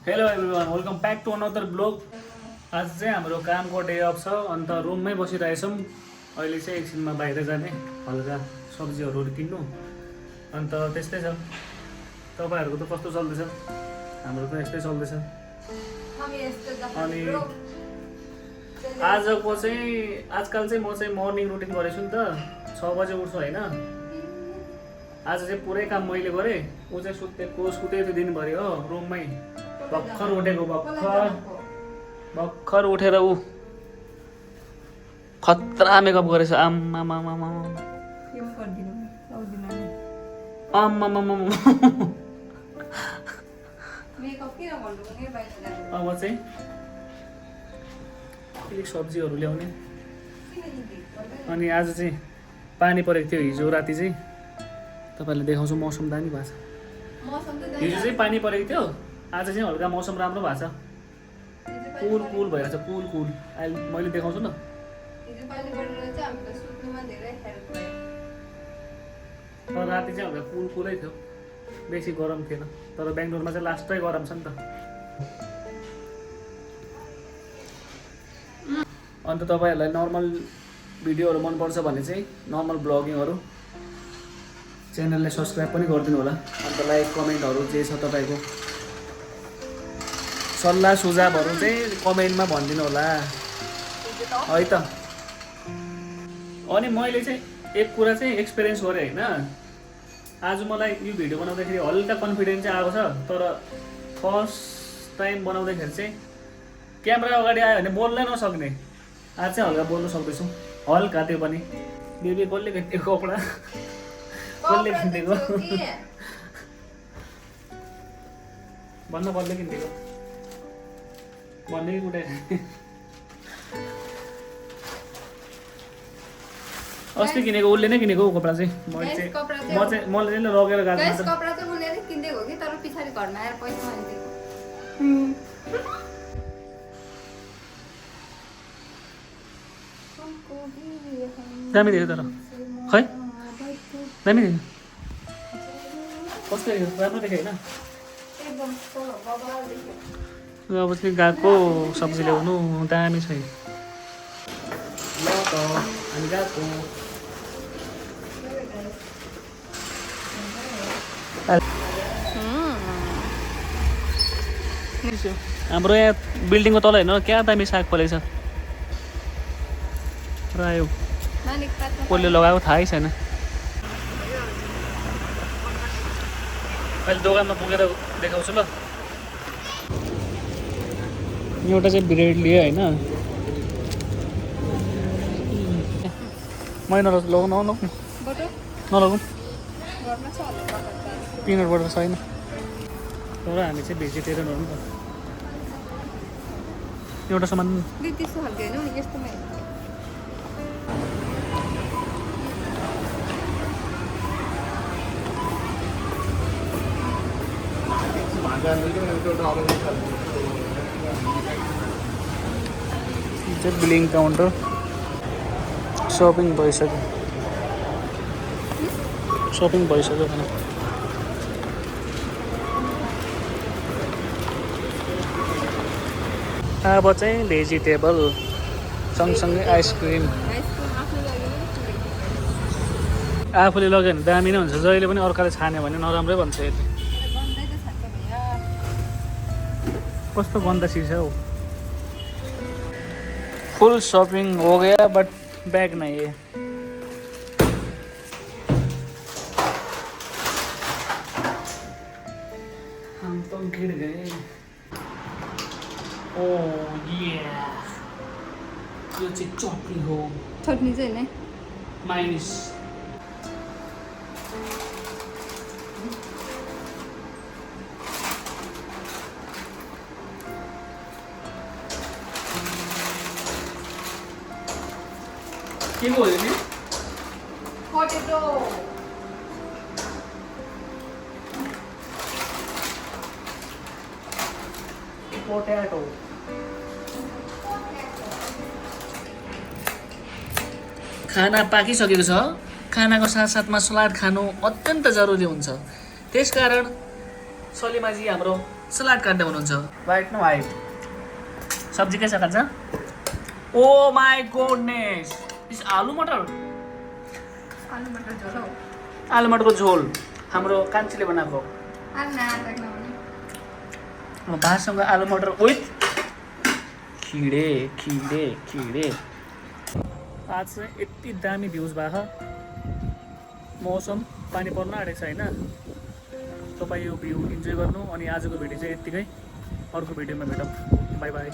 Hello everyone, welcome back to another blog. आज चाहिँ हाम्रो कामको डे अफ छ। अन्त रुममै बसिरहेछौँ। अहिले चाहिँ एकछिनमा बाहिर जाने, हल्का सब्जीहरू किन्नु। अन्त त्यस्तै छ। तपाईँहरूको त कस्तो चल्दैछ? हाम्रो त यस्तै चल्दैछ। अनि आजकल चाहिँ म चाहिँ मर्निङ रुटिन गरेछु नि त। 6 बजे उठ्छु होइन। आज चाहिँ पुरै काम मैले गरेँ। ऊ चाहिँ सुतेको थियो दिनभरि हो, रुममै भर्खर उठेको। भर्खर उठेर ऊ खतरा मेकअप गरेछ। आम्मामा अब चाहिँ अलिक सब्जीहरू ल्याउने। अनि आज चाहिँ पानी परेको थियो हिजो राति चाहिँ। तपाईँलाई देखाउँछु, मौसम दामी भएको छ। हिजो चाहिँ पानी परेको थियो, आज चाहिँ हल्का मौसम राम्रो भएको छ। कुल भइरहेछ, कुल। अहिले मैले देखाउँछु न। तर राति चाहिँ हल्का कुलै थियो, बेसी गरम थिएन। तर बेङ्गलोरमा चाहिँ लास्टै गरम छ नि त। अन्त तपाईँहरूलाई नर्मल भिडियोहरू मनपर्छ भने चाहिँ नर्मल ब्लगिङहरू च्यानललाई सब्सक्राइब पनि गरिदिनु होला। अन्त लाइक कमेन्टहरू जे छ तपाईँको सल्लाह सुझावहरू चाहिँ कमेन्टमा भनिदिनु होला है त। अनि मैले चाहिँ एक कुरा चाहिँ एक्सपिरियन्स गरेँ होइन। आज मलाई यो भिडियो बनाउँदाखेरि हल्का कन्फिडेन्स चाहिँ आएको छ। तर फर्स्ट टाइम बनाउँदाखेरि चाहिँ क्यामेरा अगाडि आयो भने बोल्नै नसक्ने। आज चाहिँ हल्का बोल्नु सक्दैछु, हल्का त्यो पनि। बेबी कसले किनिदिएको कपडा? कसले किनिदिएको भन्न, कसले किनिदिएको भन्ने कुरा। अस्ति किनेको, उसले नै किनेको कपडा चाहिँ। मैले चाहिँ लगेर गएको कपडा चाहिँ उसले नै किनेको हो कि, तर पछाडि घरमा आएर पैसा मागिदिएको। दामी देख्यो तर खै, दामी देख्यो। कस्तो देख्यो? राम्रो देख्यो होइन? अब चाहिँ गएको सब्जी ल्याउनु, दामी छ। ल त हामी गएको। हाम्रो यहाँ बिल्डिङको तल हेर्नु क्या दामी साग फलेको छ। र यो कसले लगाएको थाहै छैन। अहिले दोकानमा पुगेर देखाउँछु ल। एउटा चाहिँ ब्रेड लिएँ होइन। मै नलगाउँ नलगाउँ, पिनट बटर छैन। तर हामी चाहिँ भेजिटेरियन हो नि त। एउटा सामान बिलिङ काउन्टर सपिङ भइसक्यो भने। अब चाहिँ भेजिटेबल सँगसँगै आइसक्रिम। आफूले लग्यो भने दामी नै हुन्छ। जहिले पनि अर्काले छान्यो भने नराम्रै भन्छ। यसले कस्तो गन्दा चिज हो। फुल शॉपिंग हो गया बट बैग नहीं है। हम तो गिर गए। ओह ये चाहिँ चटनी हो। चटनी चाहिँ हैन, माइनिस। के हो यो नि? पोटेटो। पोटैटो। खाना पाकिसकेको छ। खानाको साथसाथमा सलाद खानु अत्यन्त जरुरी हुन्छ। त्यसकारण सलिमाजी हाम्रो सलाद काट्दै हुनुहुन्छ वाइट न वाइट सब्जी के छ खान्छ ओ माई गोडनेस इस आलु मटर आलु मटर झोल हो आलु मटरको झोल हाम्रो कान्छीले बनाएको भातसँग आलु मटर विथ खिडे खिडे खिडे आज चाहिँ यति दामी भ्युज भएको मौसम पानी पर्न आँटेको छ होइन तपाईँ यो भ्यू इन्जोय गर्नु अनि आजको भिडियो चाहिँ यत्तिकै अर्को भिडियोमा भेटौँ बाई बाई